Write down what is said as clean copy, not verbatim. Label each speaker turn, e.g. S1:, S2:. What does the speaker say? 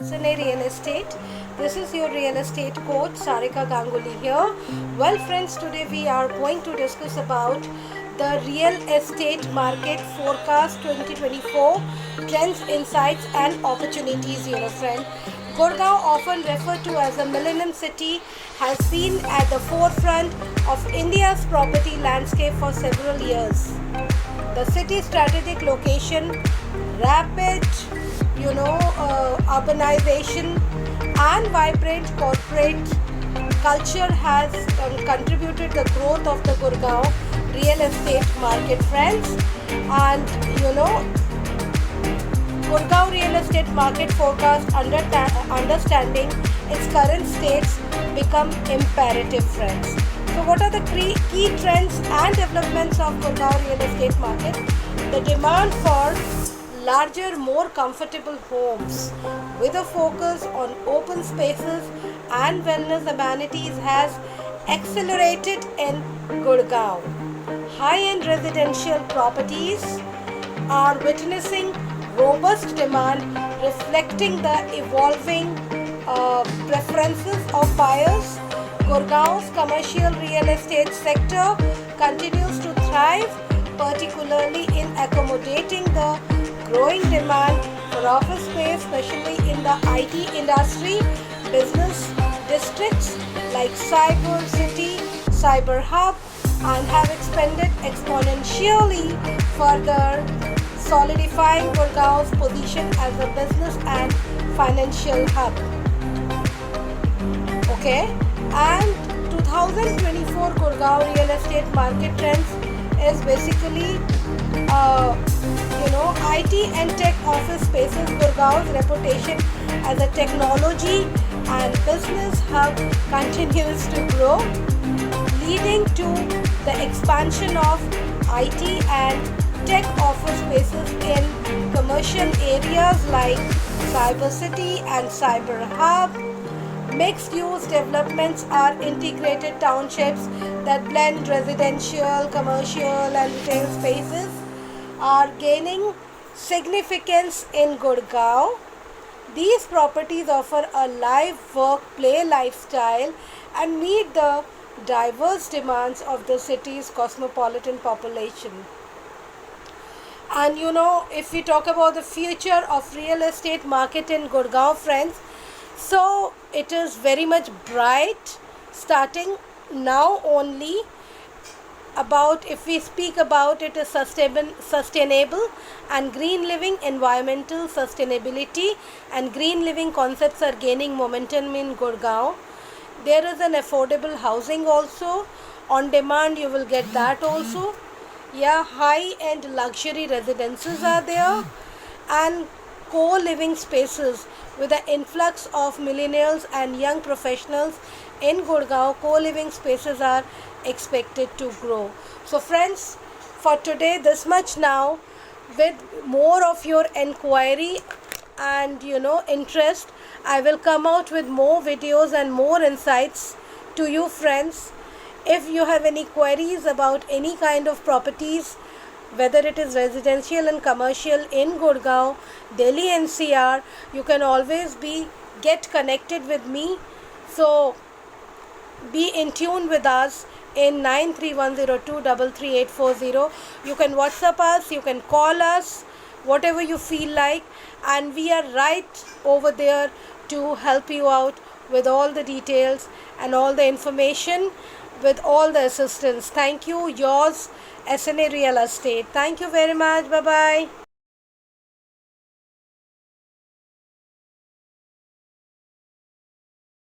S1: SNA Real Estate. This is your real estate coach Sarika Ganguly here. Well friends, today we are going to discuss about the real estate market forecast 2024 trends, insights and opportunities. Friend, Gurgaon, often referred to as a millennium city, has been at the forefront of India's property landscape for several years. The city's strategic location, rapid urbanization and vibrant corporate culture has contributed the growth of the Gurgaon real estate market, friends. And Gurgaon real estate market forecast understanding its current states become imperative, friends. So what are the key trends and developments of Gurgaon real estate market? The demand for larger, more comfortable homes with a focus on open spaces and wellness amenities has accelerated in Gurgaon. High-end residential properties are witnessing robust demand, reflecting the evolving preferences of buyers. Gurgaon's commercial real estate sector continues to thrive, particularly in accommodating the growing demand for office space, especially in the IT industry. Business districts like Cyber City, Cyber Hub, and have expanded exponentially, further solidifying Gurgaon's position as a business and financial hub. Okay, and 2024 Gurgaon real estate market trends is basically IT and tech office spaces. Gurgaon's reputation as a technology and business hub continues to grow, leading to the expansion of IT and tech office spaces in commercial areas like Cyber City and Cyber Hub. Mixed-use developments are integrated townships that blend residential, commercial and retail spaces are gaining significance in Gurgaon. These properties offer a live work-play lifestyle and meet the diverse demands of the city's cosmopolitan population. And if we talk about the future of real estate market in Gurgaon, friends, so it is very much bright, starting now only. About, if we speak about it, is sustainable and green living. Environmental sustainability and green living concepts are gaining momentum in Gurgaon. There is an affordable housing also. On demand you will get that also. Yeah, high-end luxury residences are there and co-living spaces. With the influx of millennials and young professionals in Gurgaon, co-living spaces are expected to grow. So friends, for today this much now. With more of your inquiry and interest, I will come out with more videos and more insights to you, friends. If you have any queries about any kind of properties, whether it is residential and commercial in Gurgaon, Delhi NCR, you can always get connected with me. So be in tune with us in 9310233840. You can WhatsApp us, you can call us, whatever you feel like, and we are right over there to help you out with all the details and all the information, with all the assistance. Thank you. Yours, SNA Real Estate. Thank you very much. Bye bye.